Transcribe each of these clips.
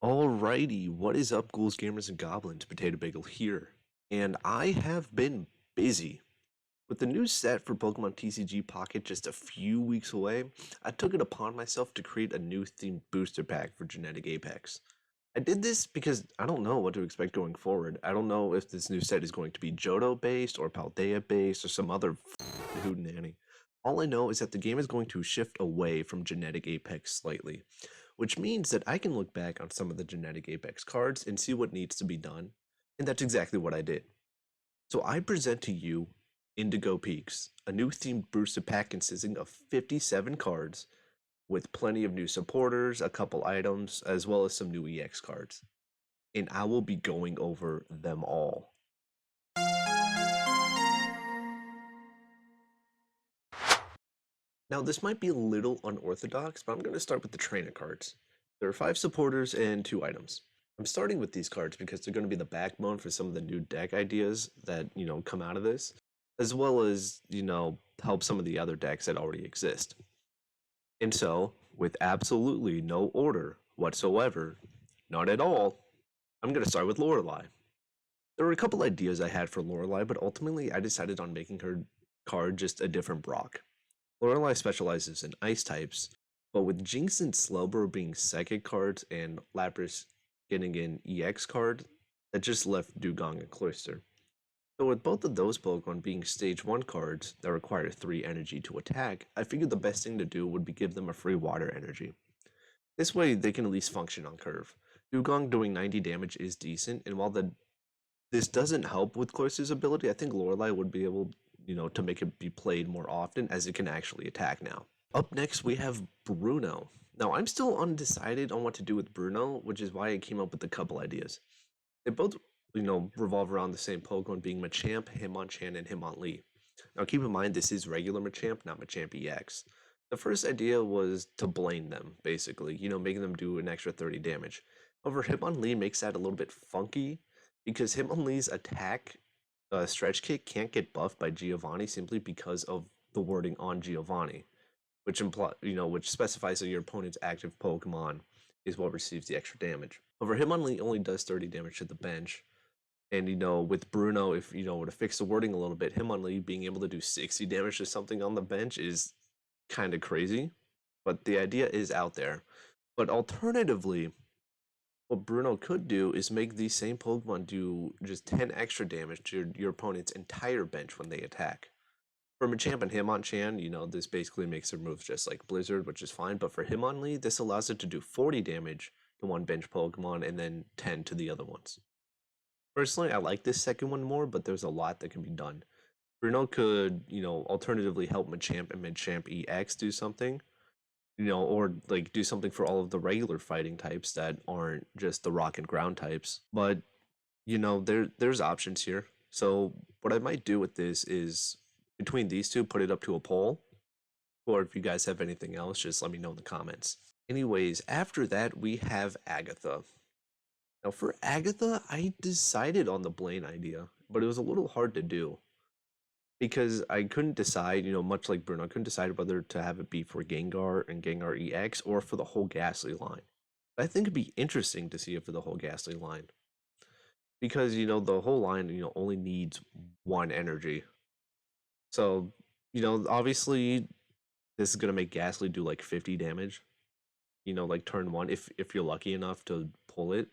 Alrighty, what is up, ghouls, gamers, and goblins? Potato Bagel here, and I have been busy. With the new set for Pokemon TCG Pocket just a few weeks away, I took it upon myself to create a new themed booster pack for Genetic Apex. I did this because I don't know what to expect going forward. I don't know if this new set is going to be Johto based or Paldea based or some other hootenanny. All I know is that the game is going to shift away from Genetic Apex slightly, which means that I can look back on some of the Genetic Apex cards and see what needs to be done, and that's exactly what I did. So I present to you Indigo Peaks, a new themed booster pack consisting of 57 cards with plenty of new supporters, a couple items, as well as some new EX cards. And I will be going over them all. Now, this might be a little unorthodox, but I'm going to start with the trainer cards. There are 5 supporters and 2 items. I'm starting with these cards because they're going to be the backbone for some of the new deck ideas that, come out of this, as well as, help some of the other decks that already exist. And so, with absolutely no order whatsoever, not at all, I'm going to start with Lorelei. There were a couple ideas I had for Lorelei, but ultimately I decided on making her card just a different Brock. Lorelei specializes in ice types, but with Jinx and Slowbro being psychic cards and Lapras getting an EX card, that just left Dugong and Cloyster. So with both of those Pokemon being stage 1 cards that require 3 energy to attack, I figured the best thing to do would be give them a free water energy. This way they can at least function on curve. Dugong doing 90 damage is decent, and while this doesn't help with Cloyster's ability, I think Lorelei would be able, to make it be played more often as it can actually attack now. Up next we have Bruno. Now I'm still undecided on what to do with Bruno, which is why I came up with a couple ideas. They both, revolve around the same Pokemon being Machamp, Hitmonchan, and Hitmonlee. Now keep in mind this is regular Machamp, not Machamp EX. The first idea was to blame them, basically, making them do an extra 30 damage. However, Hitmonlee makes that a little bit funky because Hitmonlee's attack stretch kick can't get buffed by Giovanni simply because of the wording on Giovanni, which specifies that your opponent's active Pokemon is what receives the extra damage. However, Hitmonlee only does 30 damage to the bench, and with Bruno, if to fix the wording a little bit, Hitmonlee being able to do 60 damage to something on the bench is kind of crazy, but the idea is out there. But alternatively, what Bruno could do is make these same Pokemon do just 10 extra damage to your opponent's entire bench when they attack. For Machamp and Hitmonchan, this basically makes their moves just like Blizzard, which is fine, but for Hitmonlee, this allows it to do 40 damage to one bench Pokemon and then 10 to the other ones. Personally, I like this second one more, but there's a lot that can be done. Bruno could, alternatively help Machamp and Machamp EX do something, or like do something for all of the regular fighting types that aren't just the rock and ground types. But, there's options here. So what I might do with this is between these two, put it up to a poll. Or if you guys have anything else, just let me know in the comments. Anyways, after that, we have Agatha. Now for Agatha, I decided on the Blaine idea, but it was a little hard to do because I couldn't decide, much like Bruno, I couldn't decide whether to have it be for Gengar and Gengar EX or for the whole Ghastly line. But I think it'd be interesting to see it for the whole Ghastly line because, the whole line, only needs 1 energy. So, obviously this is going to make Ghastly do like 50 damage, like turn 1 if you're lucky enough to pull it.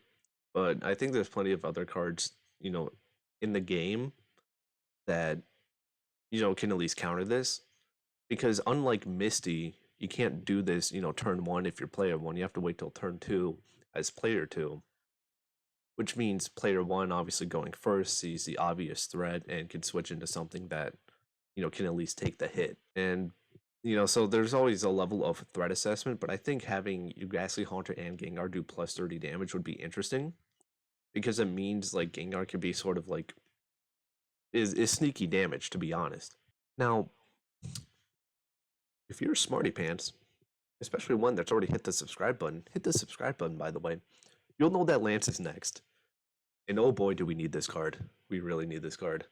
But I think there's plenty of other cards, in the game that, can at least counter this. Because unlike Misty, you can't do this, turn 1 if you're player 1. You have to wait till turn 2 as player 2. Which means player 1 obviously going first sees the obvious threat and can switch into something that, can at least take the hit. And, so there's always a level of threat assessment, but I think having Ghastly Haunter and Gengar do plus 30 damage would be interesting. Because it means like Gengar could be sort of like is sneaky damage, to be honest. Now, if you're a smarty pants, especially one that's already hit the subscribe button, by the way, you'll know that Lance is next. And oh boy, do we need this card. We really need this card.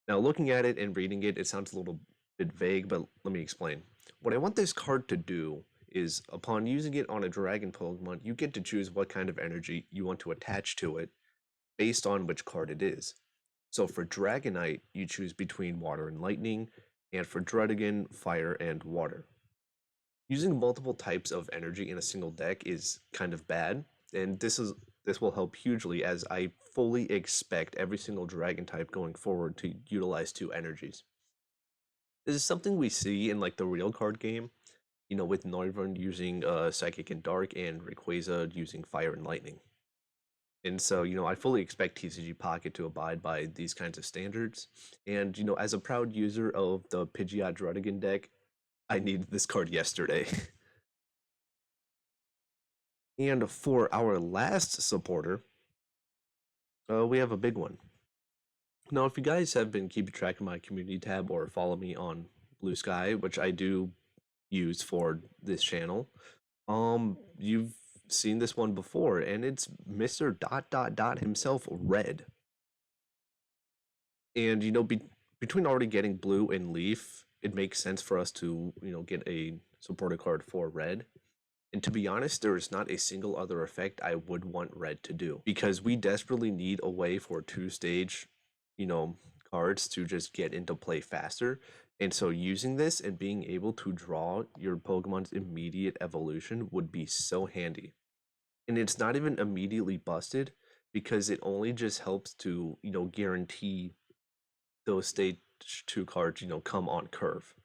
Now, looking at it and reading it, it sounds a little bit vague, but let me explain. What I want this card to do is upon using it on a dragon Pokemon, you get to choose what kind of energy you want to attach to it based on which card it is. So for Dragonite, you choose between Water and Lightning, and for Druddigon, Fire and Water. Using multiple types of energy in a single deck is kind of bad, and this will help hugely as I fully expect every single dragon type going forward to utilize two energies. This is something we see in like the real card game, with Noivern using Psychic and Dark and Rayquaza using Fire and Lightning. And so, I fully expect TCG Pocket to abide by these kinds of standards. And, as a proud user of the Pidgeot Druddigon deck, I needed this card yesterday. And for our last supporter, we have a big one. Now, if you guys have been keeping track of my community tab or follow me on Blue Sky, which I do use for this channel, you've seen this one before, and it's Mr. Dot Dot Dot himself, Red. And between already getting Blue and Leaf, it makes sense for us to get a supporter card for Red. And to be honest, there is not a single other effect I would want Red to do, because we desperately need a way for two-stage, cards to just get into play faster. And so using this and being able to draw your Pokemon's immediate evolution would be so handy. And it's not even immediately busted, because it only just helps to, guarantee those stage 2 cards, come on curve.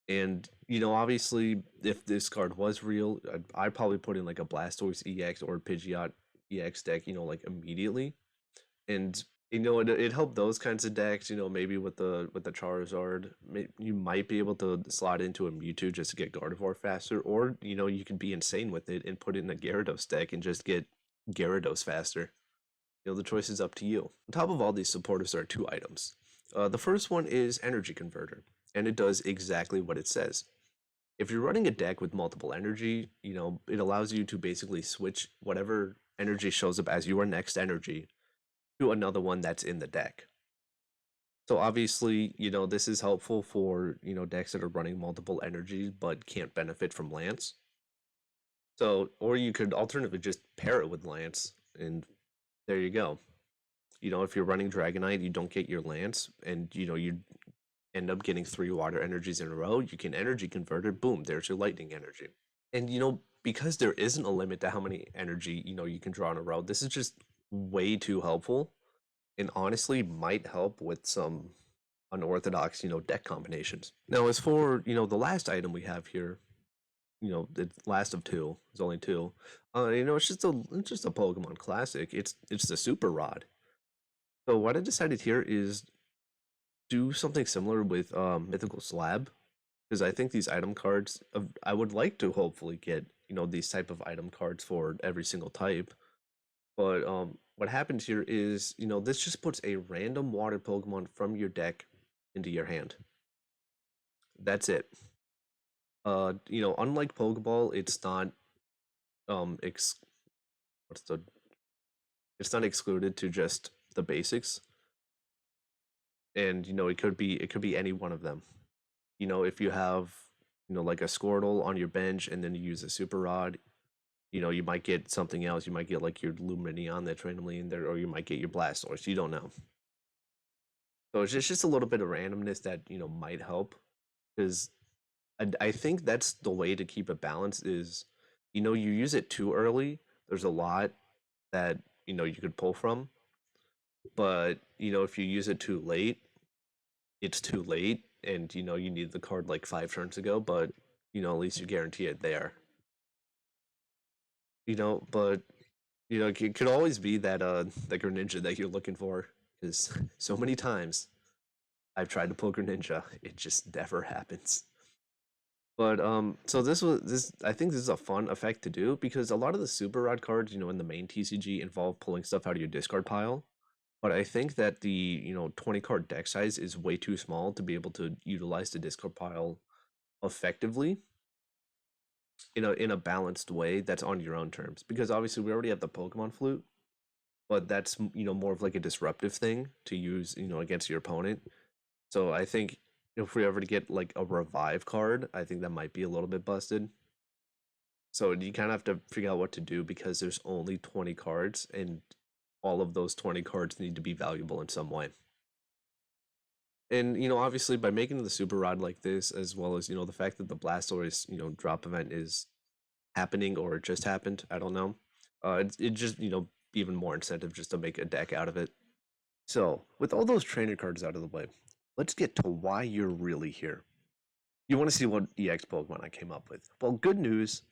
And, obviously, if this card was real, I'd probably put in like a Blastoise EX or Pidgeot EX deck, like immediately. And it helped those kinds of decks. Maybe with the Charizard, you might be able to slot into a Mewtwo just to get Gardevoir faster, or you could be insane with it and put it in a Gyarados deck and just get Gyarados faster. The choice is up to you. On top of all these supporters are two items. The first one is Energy Converter, and it does exactly what it says. If you're running a deck with multiple energy, it allows you to basically switch whatever energy shows up as your next energy to another one that's in the deck. So obviously, this is helpful for, decks that are running multiple energies but can't benefit from Lance. So, or you could alternatively just pair it with Lance, and there you go. If you're running Dragonite, you don't get your Lance, and, you end up getting 3 water energies in a row, you can energy convert it, boom, there's your lightning energy. And, because there isn't a limit to how many energy, you can draw in a row, this is just way too helpful. And honestly might help with some unorthodox, deck combinations. Now, as for, the last item we have here, the last of two, there's only two. It's just a Pokemon classic. It's the Super Rod. So what I decided here is do something similar with Mythical Slab, because I think these item cards, I would like to hopefully get, these type of item cards for every single type. But what happens here is, this just puts a random water Pokemon from your deck into your hand. That's it. Unlike Pokeball, it's not what's the it's not excluded to just the basics. And it could be any one of them. If you have, like a Squirtle on your bench and then you use a Super Rod, you might get something else. You might get like your Lumineon that's randomly in there, or you might get your Blastoise. You don't know. So it's just a little bit of randomness that, might help, because I think that's the way to keep it balanced is, you use it too early. There's a lot that, you could pull from. But, if you use it too late, it's too late. And, you need the card like 5 turns ago, but, at least you guarantee it there. But it could always be that that Greninja that you're looking for, because so many times I've tried to pull Greninja, it just never happens. But so I think this is a fun effect to do, because a lot of the Super Rod cards, in the main TCG involve pulling stuff out of your discard pile. But I think that the 20 card deck size is way too small to be able to utilize the discard pile effectively in a balanced way that's on your own terms, because obviously we already have the Pokemon Flute, but that's more of like a disruptive thing to use against your opponent. So I think If we ever get like a revive card, I think that might be a little bit busted. So you kind of have to figure out what to do because there's only 20 cards and all of those 20 cards need to be valuable in some way. And obviously by making the super rod like this, as well as the fact that the Blastoise drop event is happening or it just happened, I don't know. It just even more incentive just to make a deck out of it. So with all those trainer cards out of the way, let's get to why you're really here. You want to see what EX Pokemon I came up with. Well, good news,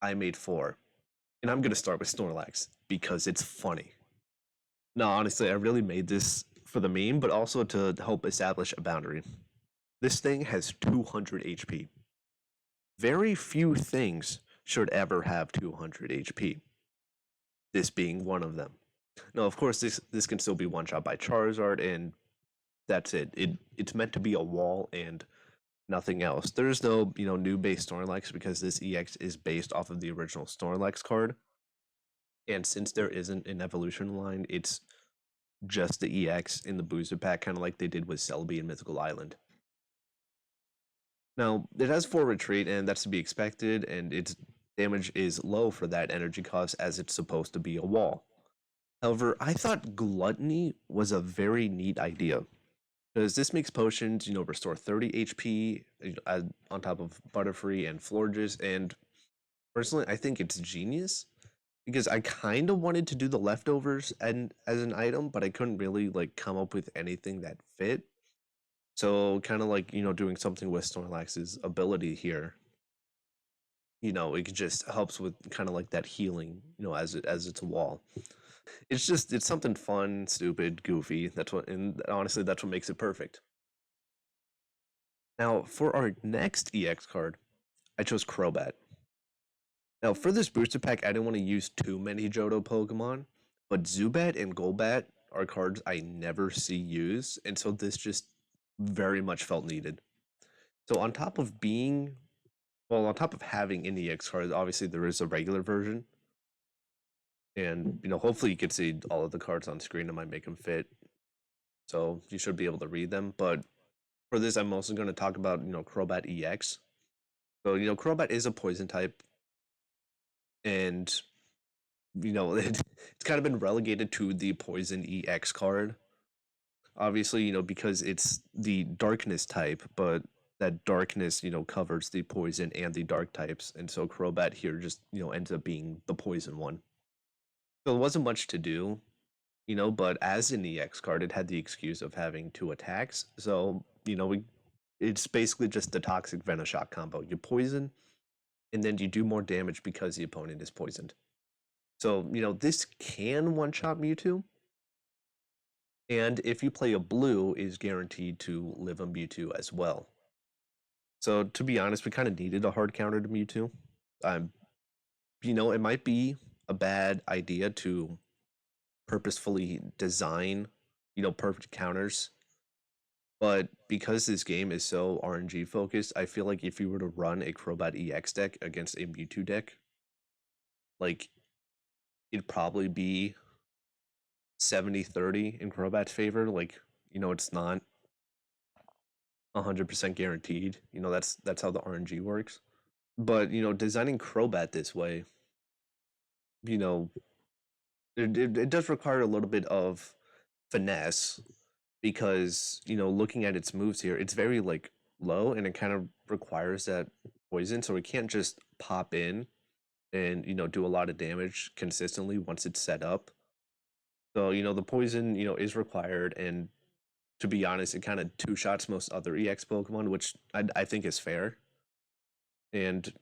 I made 4. And I'm going to start with Snorlax because it's funny. No, honestly, I really made this for the meme, but also to help establish a boundary. This thing has 200 HP. Very few things should ever have 200 HP. This being one of them. Now, of course, this can still be one shot by Charizard, and that's it. It's meant to be a wall and nothing else. There's no new base Snorlax because this EX is based off of the original Snorlax card, and since there isn't an evolution line, it's just the EX in the booster pack, kind of like they did with Celebi and Mythical Island. Now, it has 4 retreat, and that's to be expected, and its damage is low for that energy cost as it's supposed to be a wall. However, I thought Gluttony was a very neat idea because this makes potions, restore 30 HP on top of Butterfree and Florges, and personally, I think it's genius because I kind of wanted to do the leftovers and as an item, but I couldn't really like come up with anything that fit. So kind of like doing something with Snorlax's ability here. It just helps with kind of like that healing. As it's a wall. It's something fun, stupid, goofy. And honestly, that's what makes it perfect. Now for our next EX card, I chose Crobat. Now, for this booster pack, I didn't want to use too many Johto Pokemon, but Zubat and Golbat are cards I never see used, and so this just very much felt needed. So on top of on top of having an EX card, obviously there is a regular version, and hopefully you can see all of the cards on screen. I might make them fit, so you should be able to read them. But for this, I'm also going to talk about Crobat EX. So Crobat is a poison type, and it's kind of been relegated to the Poison EX card. Obviously, because it's the darkness type, but that darkness, covers the poison and the dark types. And so Crobat here just, ends up being the poison one. So there wasn't much to do, but as an EX card, it had the excuse of having 2 attacks. So, it's basically just the toxic Venoshock combo. You poison, and then you do more damage because the opponent is poisoned. So, this can one-shot Mewtwo. And if you play a blue, is guaranteed to live a Mewtwo as well. So to be honest, we kind of needed a hard counter to Mewtwo. It might be a bad idea to purposefully design, perfect counters. But because this game is so RNG focused, I feel like if you were to run a Crobat EX deck against a Mewtwo deck, like it'd probably be 70-30 in Crobat's favor. Like, it's not 100% guaranteed. That's how the RNG works. But designing Crobat this way, you know, it does require a little bit of finesse because looking at its moves here, it's very like low and it kind of requires that poison, so it can't just pop in and do a lot of damage consistently once it's set up. So the poison is required, and to be honest, it kind of 2-shots most other EX Pokemon, which I think is fair. And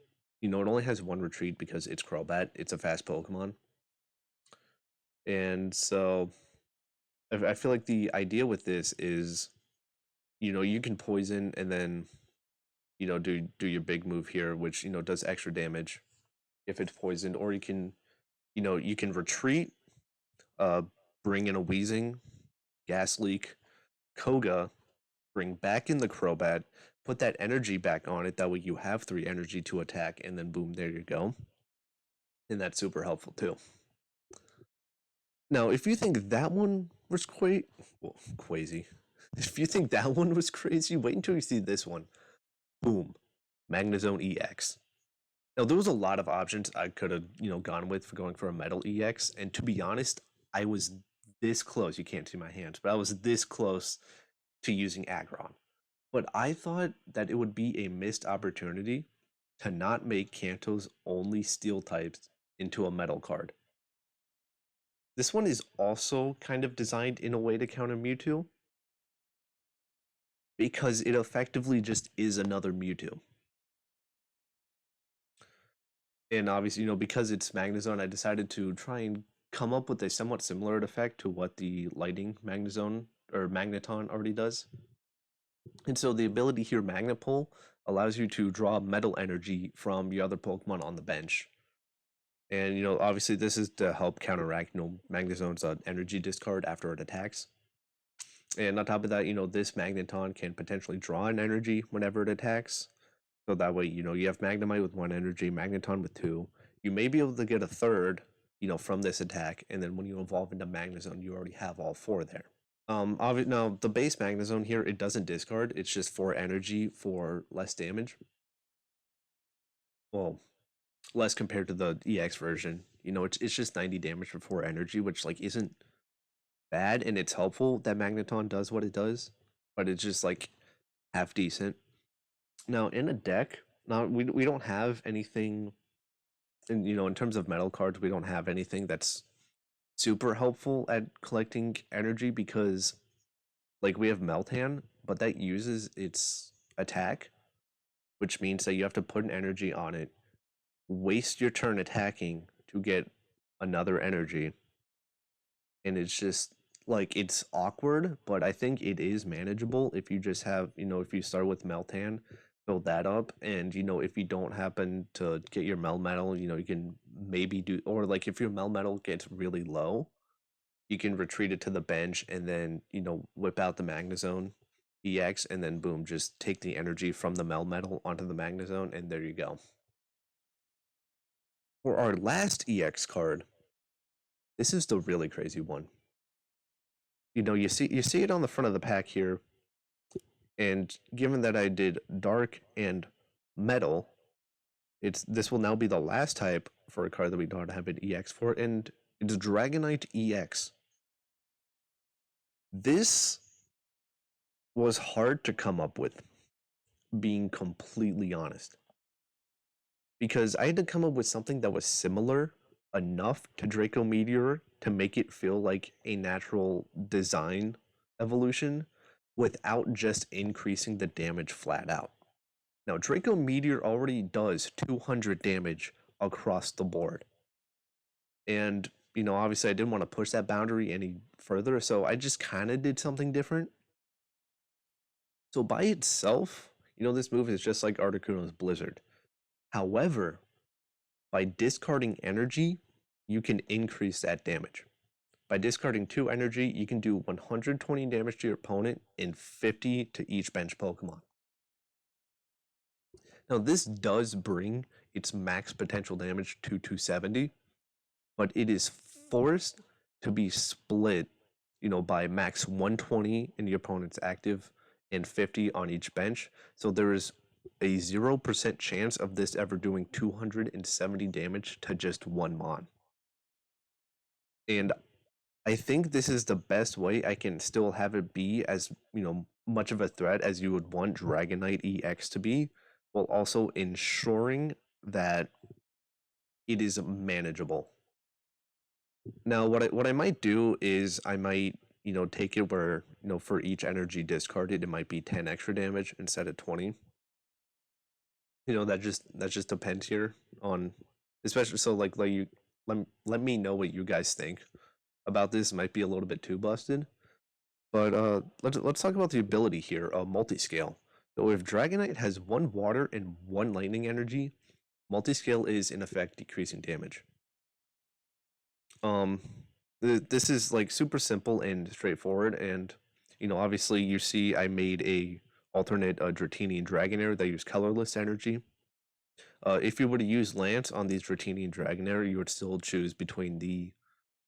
it only has 1 retreat because it's Crobat. It's a fast Pokemon. And so I feel like the idea with this is, you can poison and then, do your big move here, which, does extra damage if it's poisoned, or you can retreat, bring in a Weezing, Gas Leak, Koga, bring back in the Crobat, put that energy back on it. That way you have 3 energy to attack, and then boom, there you go. And that's super helpful too. Now, if you think that one was quazy, If you think that one was crazy, wait until you see this one. Boom, Magnezone EX. Now there was a lot of options I could have, gone with for going for a Metal EX, and to be honest, I was this close. You can't see my hands, but I was this close to using Aggron. But I thought that it would be a missed opportunity to not make Kanto's only steel types into a metal card. This one is also kind of designed in a way to counter Mewtwo because it effectively just is another Mewtwo. And obviously, because it's Magnezone, I decided to try and come up with a somewhat similar effect to what the Lightning Magnezone or Magneton already does. And so the ability here, Magnet Pull, allows you to draw metal energy from your other Pokemon on the bench. And, obviously this is to help counteract, Magnezone's energy discard after it attacks. And on top of that, this Magneton can potentially draw an energy whenever it attacks. So that way, you have Magnemite with 1 energy, Magneton with 2. You may be able to get a third, from this attack. And then when you evolve into Magnezone, you already have all 4 there. Now the base Magnezone here, it doesn't discard. It's just 4 energy for less damage. Well, less compared to the EX version. It's just 90 damage for 4 energy, which like isn't bad, and it's helpful that Magneton does what it does, but it's just like half decent. Now in a deck, now we don't have anything, and in terms of metal cards, we don't have anything that's super helpful at collecting energy because like we have Meltan, but that uses its attack, which means that you have to put an energy on it, waste your turn attacking to get another energy. And it's just like it's awkward, but I think it is manageable if you just have, if you start with Meltan, build that up, and if you don't happen to get your Melmetal, you can maybe do, or like if your Melmetal gets really low, you can retreat it to the bench and then, whip out the Magnezone EX, and then boom, just take the energy from the Melmetal onto the Magnezone, and there you go. For our last EX card, this is the really crazy one. You see it on the front of the pack here, and given that I did Dark and Metal, this will now be the last type for a card that we don't have an EX for, and it's Dragonite EX. This was hard to come up with, being completely honest, because I had to come up with something that was similar enough to Draco Meteor to make it feel like a natural design evolution without just increasing the damage flat out. Now, Draco Meteor already does 200 damage across the board. And, obviously I didn't want to push that boundary any further, so I just kind of did something different. So by itself, this move is just like Articuno's Blizzard. However, by discarding energy, you can increase that damage. By discarding 2 energy, you can do 120 damage to your opponent and 50 to each bench Pokemon. Now, this does bring its max potential damage to 270, but it is forced to be split, by max 120 in the opponent's active and 50 on each bench. So there is a 0% chance of this ever doing 270 damage to just 1 Mon. And I think this is the best way I can still have it be as, much of a threat as you would want Dragonite EX to be, while also ensuring that it is manageable. Now, what I might do is I might, take it where, for each energy discarded, it might be 10 extra damage instead of 20. That just depends here on, especially, so like you let me know what you guys think about this. It might be a little bit too busted, but let's talk about the ability here, multi-scale. So if Dragonite has 1 water and 1 lightning energy, multi-scale is in effect decreasing damage. This is like super simple and straightforward, and obviously you see I made a alternate Dratini and Dragonair that use colorless energy. If you were to use Lance on these Dratini and Dragonair, you would still choose between the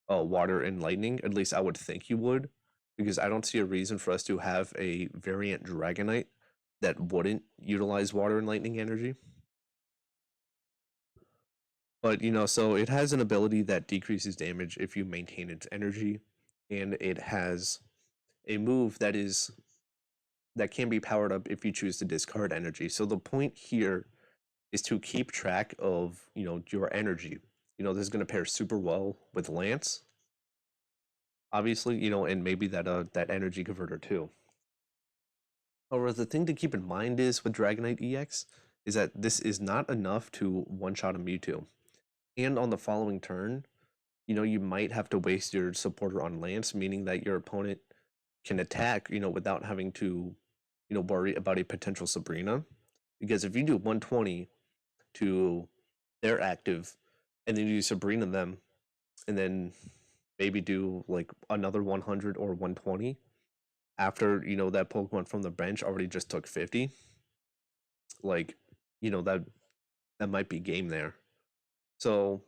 water and lightning. At least I would think you would. because I don't see a reason for us to have a variant Dragonite that wouldn't utilize water and lightning energy. But so it has an ability that decreases damage if you maintain its energy, and it has a move that can be powered up if you choose to discard energy. So the point here is to keep track of your energy. This is going to pair super well with Lance, obviously, and maybe that energy converter too. However, the thing to keep in mind is with Dragonite EX is that this is not enough to one-shot a Mewtwo. And on the following turn, you might have to waste your supporter on Lance, meaning that your opponent can attack, without having to, worry about a potential Sabrina. Because if you do 120 to their active, and then you Sabrina them, and then maybe do like another 100 or 120 after that Pokemon from the bench already just took 50, like that might be game there. So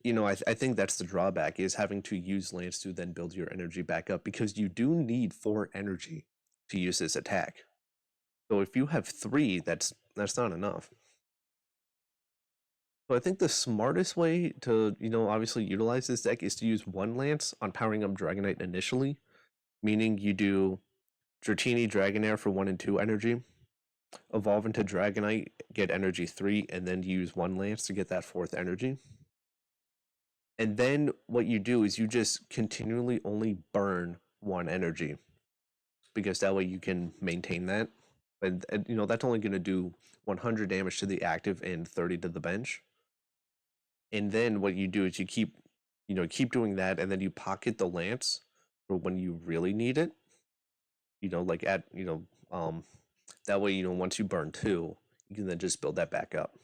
I think that's the drawback, is having to use Lance to then build your energy back up, because you do need 4 energy to use this attack. So if you have 3, that's not enough. So I think the smartest way to, obviously utilize this deck is to use 1 Lance on powering up Dragonite initially, meaning you do Dratini Dragonair for 1 and 2 energy, evolve into Dragonite, get energy 3, and then use 1 Lance to get that 4th energy. And then what you do is you just continually only burn 1 energy, because that way you can maintain that. And that's only going to do 100 damage to the active and 30 to the bench. And then what you do is you keep doing that, and then you pocket the Lance for when you really need it. Like at that way, once you burn 2, you can then just build that back up.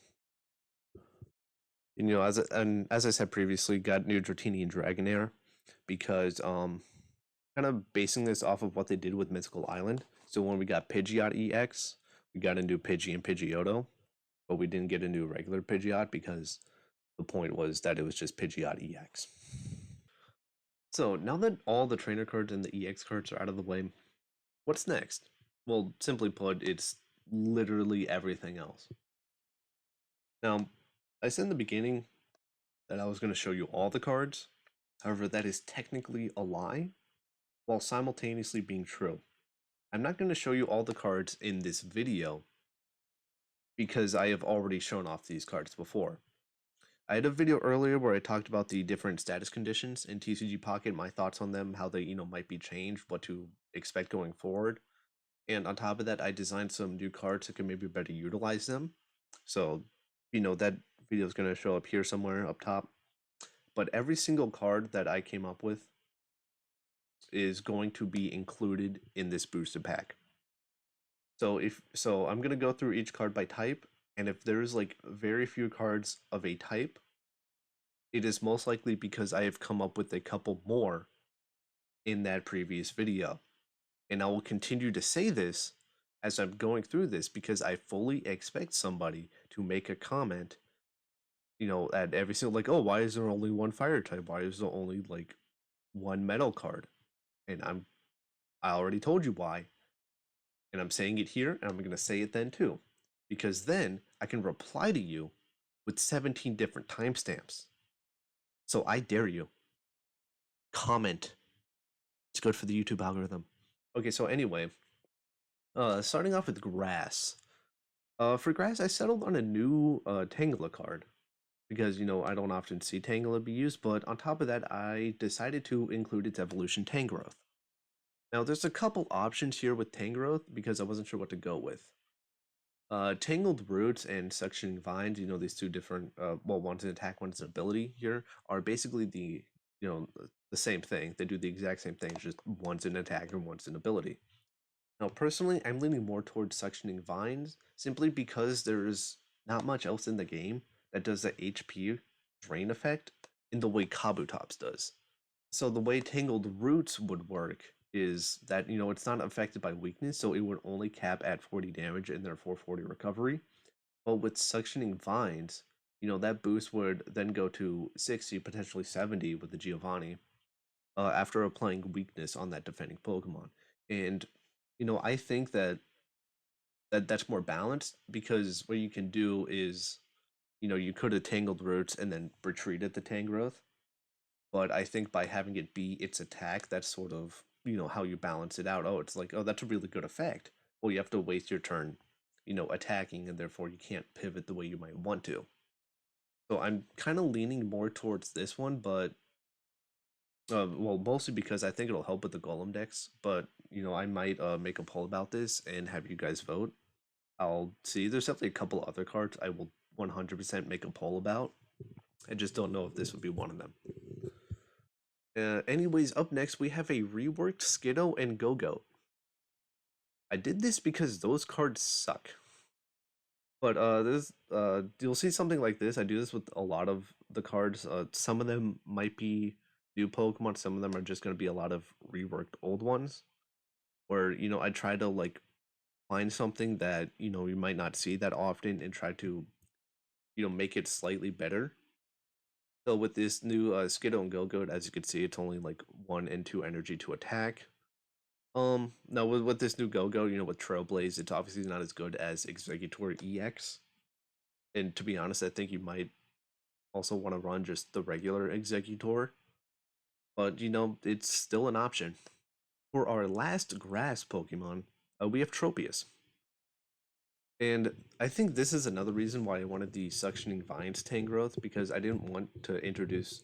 And, as I said previously, got new Dratini and Dragonair because kind of basing this off of what they did with Mythical Island. So when we got Pidgeot EX, we got a new Pidgey and Pidgeotto, but we didn't get a new regular Pidgeot because the point was that it was just Pidgeot EX. So now that all the trainer cards and the EX cards are out of the way, what's next? Well, simply put, it's literally everything else. Now, I said in the beginning that I was going to show you all the cards. However, that is technically a lie, while simultaneously being true. I'm not going to show you all the cards in this video because I have already shown off these cards before. I had a video earlier where I talked about the different status conditions in TCG Pocket, my thoughts on them, how they might be changed, what to expect going forward. And on top of that, I designed some new cards that can maybe better utilize them. So, that video is going to show up here somewhere up top. But every single card that I came up with is going to be included in this booster pack. So I'm going to go through each card by type, and if there's like very few cards of a type, it is most likely because I have come up with a couple more in that previous video. And I will continue to say this as I'm going through this because I fully expect somebody to make a comment, at every single, like, oh, why is there only 1 fire type? Why is there only like 1 metal card? And I already told you why. And I'm saying it here, and I'm going to say it then too. Because then I can reply to you with 17 different timestamps. So I dare you. Comment. It's good for the YouTube algorithm. Okay, so anyway, starting off with grass. For grass, I settled on a new Tangela card because I don't often see Tangela be used, but on top of that, I decided to include its evolution Tangrowth. Now, there's a couple options here with Tangrowth because I wasn't sure what to go with. Tangled Roots and Suctioning Vines, these two different, one's an attack, one's an ability here, are basically the same thing. They do the exact same thing, just one's an attack and one's an ability. Now, personally, I'm leaning more towards Suctioning Vines, simply because there's not much else in the game that does the HP drain effect in the way Kabutops does. So the way Tangled Roots would work is that, it's not affected by weakness, so it would only cap at 40 damage and therefore 40 recovery. But with Suctioning Vines, that boost would then go to 60, potentially 70 with the Giovanni. after applying weakness on that defending Pokemon. And I think that's more balanced because what you can do is, you could have tangled roots and then retreated the Tangrowth. But I think by having it be its attack, that's sort of, how you balance it out. Oh, it's like, oh, that's a really good effect. Well, you have to waste your turn, attacking, and therefore you can't pivot the way you might want to. So I'm kind of leaning more towards this one, but well, mostly because I think it'll help with the Golem decks. But I might make a poll about this and have you guys vote. I'll see. There's definitely a couple other cards I will 100% make a poll about. I just don't know if this would be one of them. Anyways, up next we have a reworked Skiddo and Go-Go. I did this because those cards suck. But this you'll see something like this. I do this with a lot of the cards. Some of them might be new Pokemon, some of them are just gonna be a lot of reworked old ones. Where, I try to like find something that, you might not see that often and try to, make it slightly better. So with this new Skiddo and Go-Go, as you can see, it's only like 1 and 2 energy to attack. Now with this new Go-Go, with Trailblaze, it's obviously not as good as Executor EX. And to be honest, I think you might also want to run just the regular Executor. But it's still an option. For our last grass Pokemon, we have Tropius. And I think this is another reason why I wanted the Suctioning Vines Tangrowth, because I didn't want to introduce,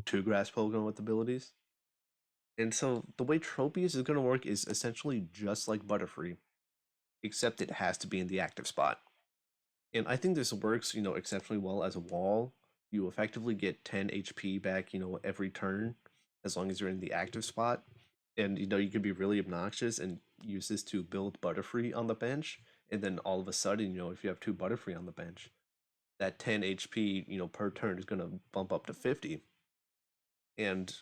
two grass Pokemon with abilities. And so the way Tropius is going to work is essentially just like Butterfree, except it has to be in the active spot. And I think this works, exceptionally well as a wall. You effectively get 10 HP back, every turn, as long as you're in the active spot. And you can be really obnoxious and use this to build Butterfree on the bench. And then all of a sudden, if you have 2 Butterfree on the bench, that 10 HP, per turn is going to bump up to 50. And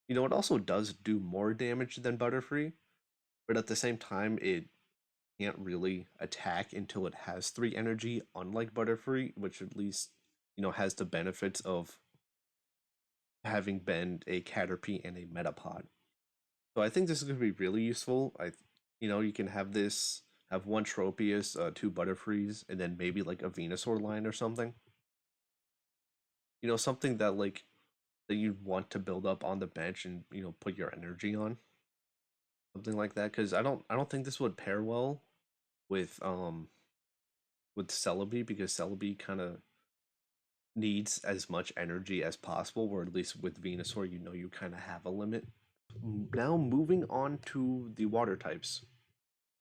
it also does do more damage than Butterfree, but at the same time, it can't really attack until it has 3 energy, unlike Butterfree, which at least, has the benefits of having been a Caterpie and a Metapod. So I think this is going to be really useful. You can have this, have 1 Tropius, 2 Butterfrees, and then maybe like a Venusaur line or something. Something that like that you'd want to build up on the bench and put your energy on, something like that. Because I don't think this would pair well with Celebi, because Celebi kind of needs as much energy as possible, or at least with Venusaur, you kind of have a limit. Now moving on to the water types.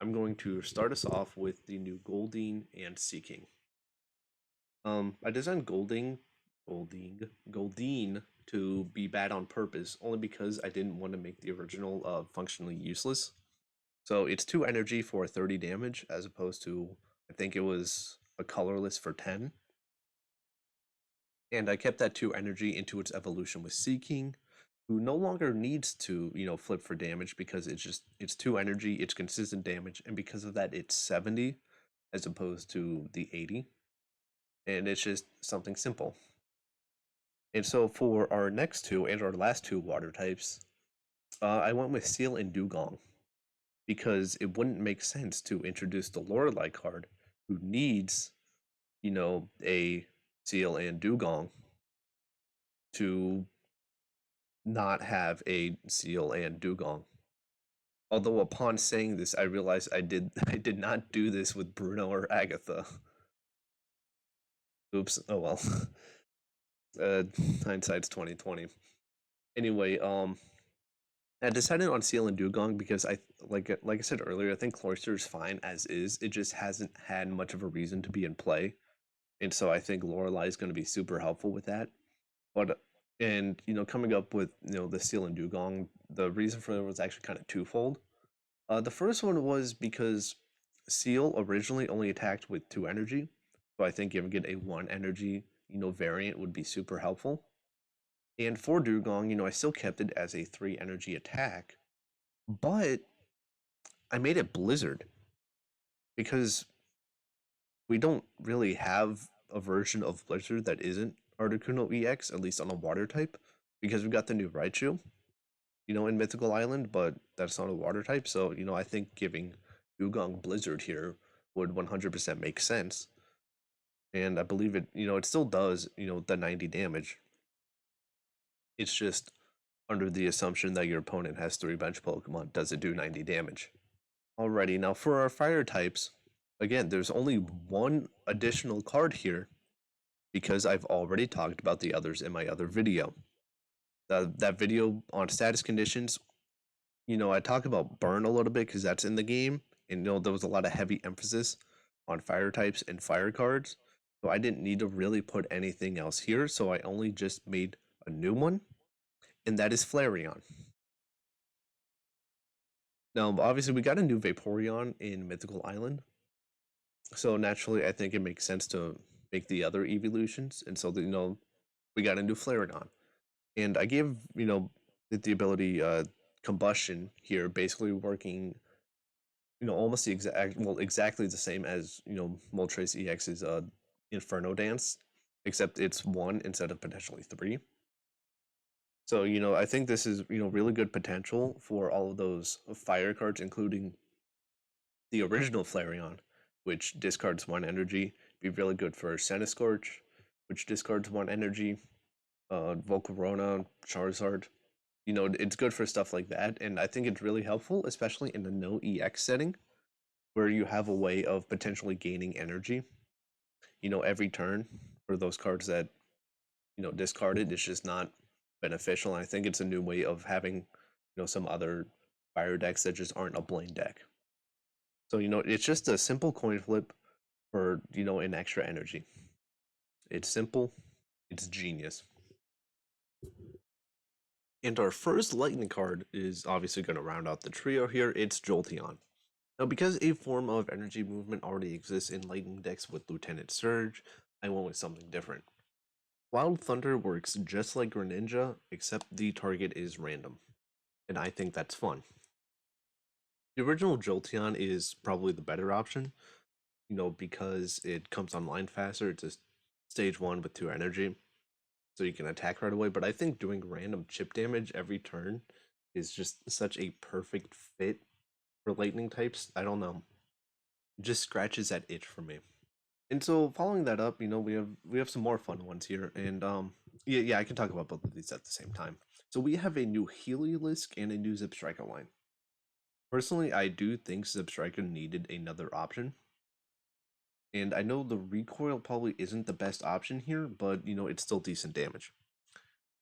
I'm going to start us off with the new Goldeen and Seaking. I designed Goldeen to be bad on purpose, only because I didn't want to make the original functionally useless. So it's 2 energy for 30 damage, as opposed to, I think it was a colorless for 10. And I kept that 2 energy into its evolution with Seaking, who no longer needs to, flip for damage, because it's 2 energy, it's consistent damage, and because of that, it's 70 as opposed to the 80. And it's just something simple. And so for our next 2 and our last 2 water types, I went with Seal and Dugong, because it wouldn't make sense to introduce the Lorelei card, who needs, a Seal and Dugong, to not have a Seal and Dugong. Although upon saying this, I realized I did I did not do this with Bruno or Agatha. Oops. Oh well. uh, Hindsight's 2020. Anyway, I decided on Seal and Dugong because like I said earlier, I think Cloyster is fine as is. It just hasn't had much of a reason to be in play, and so I think Lorelei is going to be super helpful with that. But and coming up with the Seal and Dugong, the reason for it was actually kind of twofold. The first one was because Seal originally only attacked with 2 energy, so I think giving it a 1 energy, variant would be super helpful. And for Dugong, I still kept it as a 3 energy attack, but I made it Blizzard because we don't really have a version of Blizzard that isn't Articuno EX, at least on a water type. because we got the new Raichu, in Mythical Island, but that's not a water type. So, I think giving Dugong Blizzard here would 100% make sense. And I believe it still does, the 90 damage. It's just under the assumption that your opponent has 3 bench Pokemon, does it do 90 damage? Alrighty, now for our fire types, again, there's only one additional card here because I've already talked about the others in my other video. That video on status conditions, I talk about burn a little bit because that's in the game, and there was a lot of heavy emphasis on fire types and fire cards. So I didn't need to really put anything else here, so I only just made a new one, and that is Flareon. Now, obviously, we got a new Vaporeon in Mythical Island, so naturally, I think it makes sense to make the other evolutions, and so we got a new Flareon, and I gave it the ability combustion here, basically working almost the exactly the same as Moltres EX's Inferno Dance, except it's one instead of potentially three. So I think this is really good potential for all of those fire cards, including the original Flareon, which discards 1 energy. Be really good for Centiskorch, which discards 1 energy. Volcarona, Charizard. It's good for stuff like that, and I think it's really helpful, especially in the no EX setting, where you have a way of potentially gaining energy, every turn for those cards that, discarded. It's just not beneficial. And I think it's a new way of having, some other fire decks that just aren't a Blaine deck. So, it's just a simple coin flip for, an extra energy. It's simple, it's genius. And our first lightning card is obviously going to round out the trio here. It's Jolteon. Now, because a form of energy movement already exists in lightning decks with Lieutenant Surge, I went with something different. Wild Thunder works just like Greninja, except the target is random, and I think that's fun. The original Jolteon is probably the better option, because it comes online faster. It's a stage 1 with 2 energy, so you can attack right away. But I think doing random chip damage every turn is just such a perfect fit for lightning types. I don't know. It just scratches that itch for me. And so following that up, we have some more fun ones here, and yeah, I can talk about both of these at the same time. So we have a new Heliolisk and a new Zipstriker line. Personally, I do think Zipstriker needed another option, and I know the recoil probably isn't the best option here, but it's still decent damage.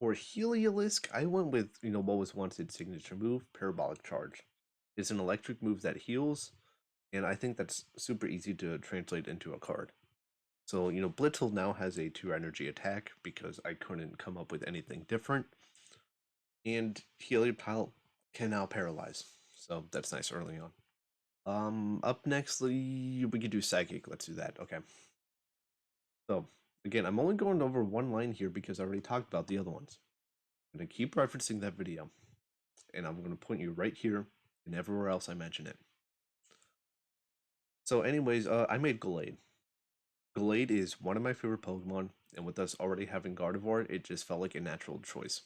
For Heliolisk, I went with what was once its signature move, Parabolic Charge. It's an electric move that heals, and I think that's super easy to translate into a card. So, Blitzel now has a 2 energy attack because I couldn't come up with anything different. And Helioptile can now paralyze. So that's nice early on. Up next, we could do Psychic. Let's do that. Okay. So, again, I'm only going over one line here because I already talked about the other ones. I'm going to keep referencing that video. And I'm going to point you right here and everywhere else I mention it. So anyways, I made Gallade. Gallade is one of my favorite Pokemon, and with us already having Gardevoir, it just felt like a natural choice.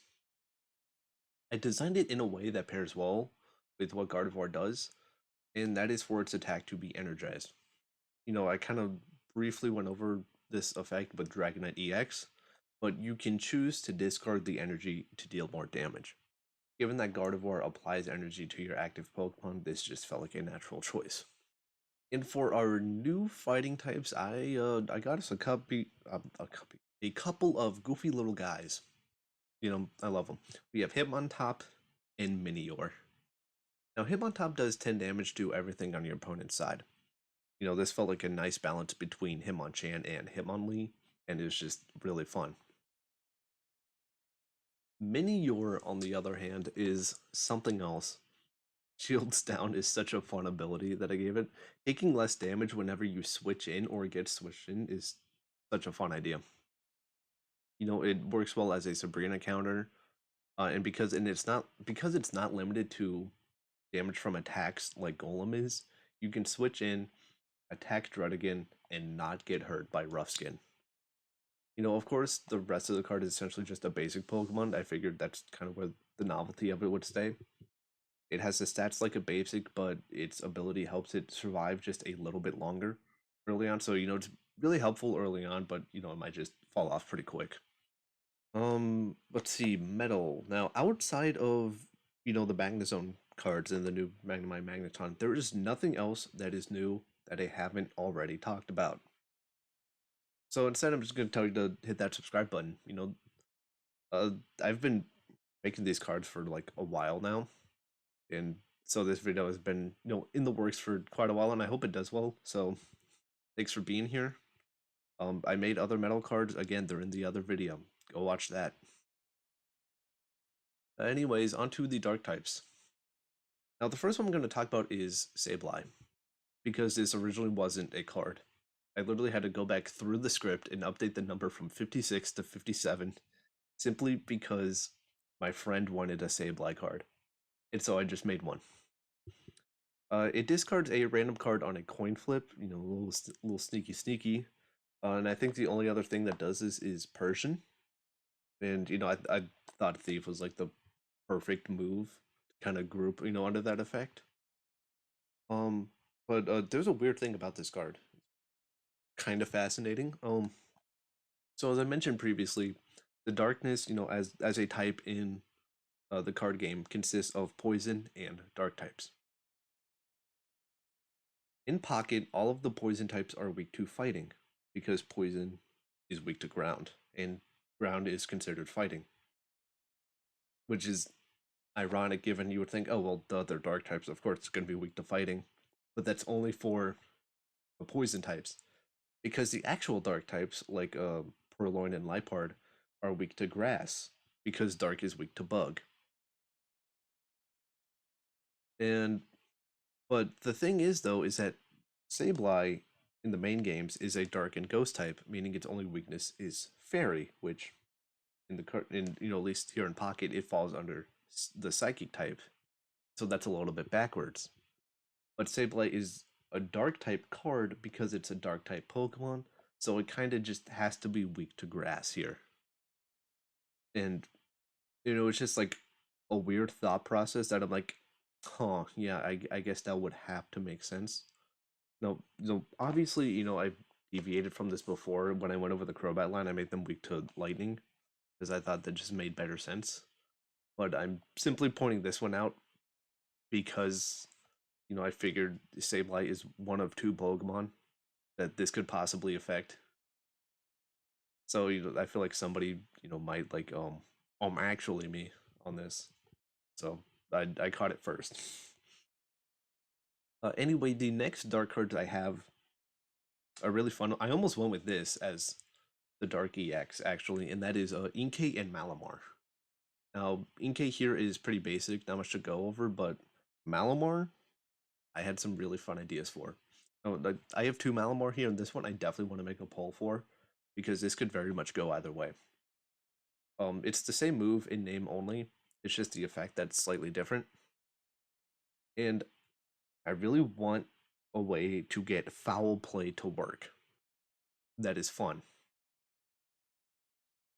I designed it in a way that pairs well with what Gardevoir does, and that is for its attack to be energized. I kind of briefly went over this effect with Dragonite EX, but you can choose to discard the energy to deal more damage. Given that Gardevoir applies energy to your active Pokemon, this just felt like a natural choice. And for our new fighting types, I got us a couple of goofy little guys. I love them. We have Hitmontop and Minior. Now, Hitmontop does 10 damage to everything on your opponent's side. This felt like a nice balance between Hitmonchan and Hitmonlee, and it was just really fun. Minior, on the other hand, is something else. Shields Down is such a fun ability that I gave it. Taking less damage whenever you switch in or get switched in is such a fun idea. It works well as a Sabrina counter, and because it's not limited to damage from attacks like Golem is, you can switch in, attack Druddigon, and not get hurt by Rough Skin. Of course, the rest of the card is essentially just a basic Pokemon. I figured that's kind of where the novelty of it would stay. It has the stats like a basic, but its ability helps it survive just a little bit longer early on. So, it's really helpful early on, but, it might just fall off pretty quick. Let's see, metal. Now, outside of, the Magnezone cards and the new Magnemite Magneton, there is nothing else that is new that I haven't already talked about. So instead, I'm just going to tell you to hit that subscribe button. Uh, I've been making these cards for like a while now, and so this video has been, in the works for quite a while, and I hope it does well. So thanks for being here. I made other metal cards. Again, they're in the other video. Go watch that. Anyways, onto the dark types. Now, the first one I'm going to talk about is Sableye, because this originally wasn't a card. I literally had to go back through the script and update the number from 56 to 57, simply because my friend wanted a Sableye card. And so I just made one. It discards a random card on a coin flip, a little sneaky. And I think the only other thing that does this is Persian. And, I thought Thief was like the perfect move to kind of group, under that effect. But there's a weird thing about this card. Kind of fascinating. So as I mentioned previously, the darkness, as a type in the card game, consists of poison and dark types. In Pocket, all of the poison types are weak to fighting, because poison is weak to ground, and ground is considered fighting. Which is ironic, given you would think, oh, well, the other dark types, of course, it's going to be weak to fighting. But that's only for the poison types. Because the actual dark types, like Purloin and Liepard, are weak to grass, because dark is weak to bug. And but the thing is, though, is that Sableye in the main games is a dark and ghost type, meaning its only weakness is fairy, which at least here in Pocket, it falls under the psychic type. So that's a little bit backwards. But Sableye is a dark type card because it's a dark type Pokemon, so it kind of just has to be weak to grass here. And it's just like a weird thought process that I'm like, huh, yeah, I guess that would have to make sense. No, obviously, I've deviated from this before. When I went over the Crobat line, I made them weak to lightning because I thought that just made better sense. But I'm simply pointing this one out because, I figured Sableye is one of two Pokemon that this could possibly affect. So, I feel like somebody, might like, actually me on this. So I caught it first. Anyway, the next dark cards I have are really fun. I almost went with this as the Dark EX, actually, and that is Inkay and Malamar. Now, Inkay here is pretty basic, not much to go over, but Malamar, I had some really fun ideas for. Oh, I have two Malamar here, and this one I definitely want to make a poll for, because this could very much go either way. It's the same move in name only, it's just the effect that's slightly different. And I really want a way to get foul play to work that is fun.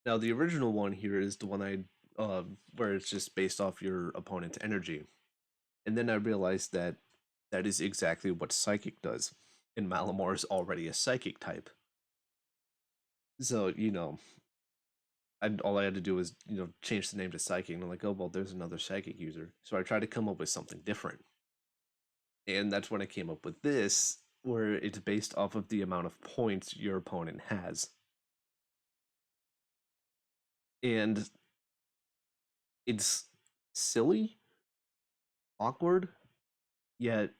Now, the original one here is the one where it's just based off your opponent's energy. And then I realized that that is exactly what Psychic does. And Malamar is already a Psychic type. So, all I had to do was, change the name to Psychic. And I'm like, oh, well, there's another Psychic user. So I tried to come up with something different. And that's when I came up with this, where it's based off of the amount of points your opponent has. And it's silly, awkward, yet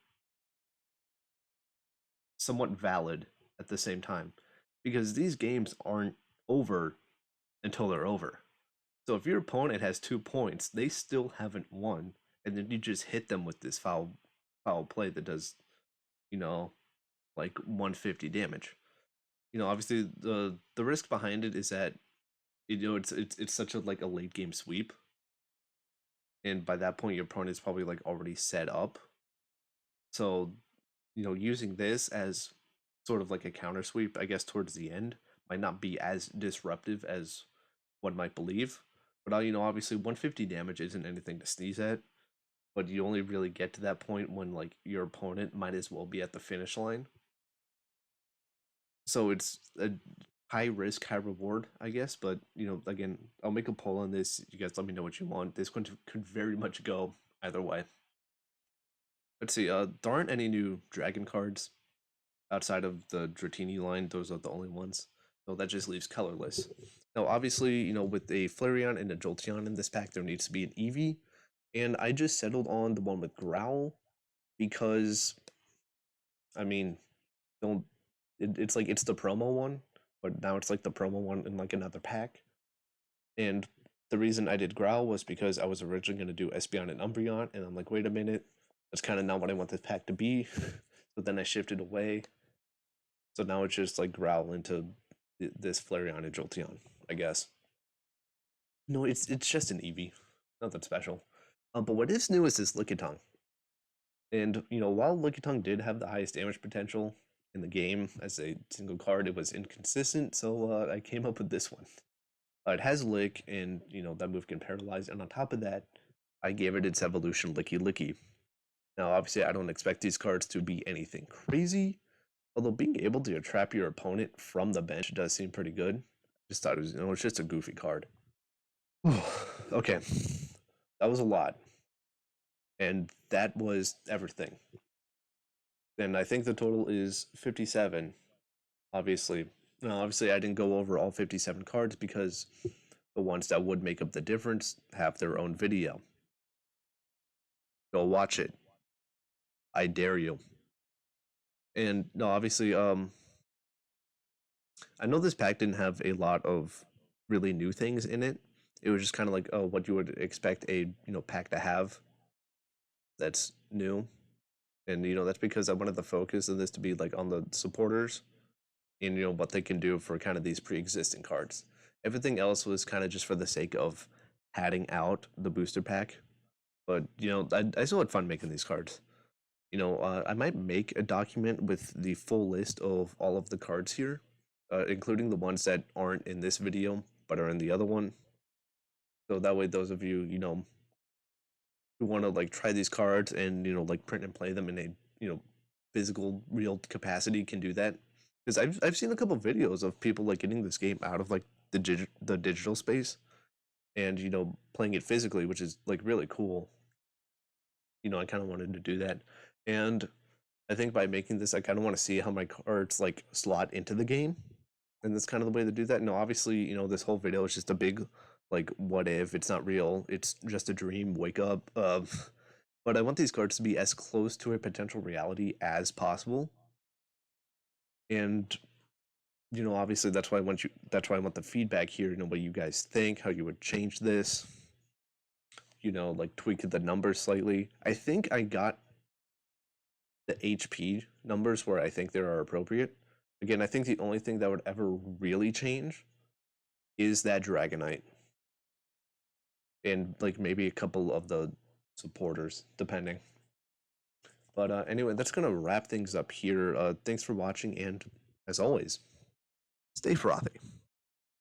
somewhat valid at the same time. Because these games aren't over until they're over. So if your opponent has 2 points, they still haven't won, and then you just hit them with this foul play that does, like 150 damage. Obviously the risk behind it is that it's such a like a late game sweep, and by that point your opponent is probably like already set up. So using this as sort of like a counter sweep, I guess, towards the end might not be as disruptive as one might believe. But obviously 150 damage isn't anything to sneeze at. But you only really get to that point when like your opponent might as well be at the finish line. So it's a high risk, high reward, I guess. But again, I'll make a poll on this. You guys let me know what you want. This one could very much go either way. Let's see. There aren't any new dragon cards outside of the Dratini line. Those are the only ones. So that just leaves colorless. Now, obviously, with a Flareon and a Jolteon in this pack, there needs to be an Eevee. And I just settled on the one with Growl because, I mean, don't it's like it's the promo one, but now it's like the promo one in like another pack. And the reason I did Growl was because I was originally going to do Espeon and Umbreon, and I'm like, wait a minute, that's kind of not what I want this pack to be. So then I shifted away. So now it's just like Growl into this Flareon and Jolteon, I guess. No, it's just an Eevee, nothing special. But what is new is this Lickitung. And while Lickitung did have the highest damage potential in the game as a single card, it was inconsistent. So I came up with this one. It has Lick, and that move can paralyze. And on top of that, I gave it its evolution, Licky Licky. Now, obviously, I don't expect these cards to be anything crazy, although being able to trap your opponent from the bench does seem pretty good. Just thought it was, it's just a goofy card. Okay, that was a lot, and that was everything. And I think the total is 57. Obviously, I didn't go over all 57 cards because the ones that would make up the difference have their own video. Go watch it. I dare you. And no, obviously, I know this pack didn't have a lot of really new things in it. It was just kind of like, oh, what you would expect a pack to have that's new. And that's because I wanted the focus of this to be like on the supporters and what they can do for kind of these pre-existing cards. Everything else was kind of just for the sake of padding out the booster pack. But I still had fun making these cards. I might make a document with the full list of all of the cards here, including the ones that aren't in this video but are in the other one. So that way, those of you who want to like try these cards and like print and play them in a physical real capacity can do that. Because I've seen a couple of videos of people like getting this game out of like the digital space and playing it physically, which is like really cool. I kind of wanted to do that, and I think by making this, I kind of want to see how my cards like slot into the game, and that's kind of the way to do that. No, obviously, this whole video is just a big like what if it's not real, it's just a dream. Wake up. But I want these cards to be as close to a potential reality as possible. And obviously that's why I want the feedback here, what you guys think, how you would change this, like tweak the numbers slightly. I think I got the HP numbers where I think they are appropriate. Again, I think the only thing that would ever really change is that Dragonite. And like maybe a couple of the supporters, depending. But anyway, that's going to wrap things up here. Thanks for watching, and as always, stay frothy.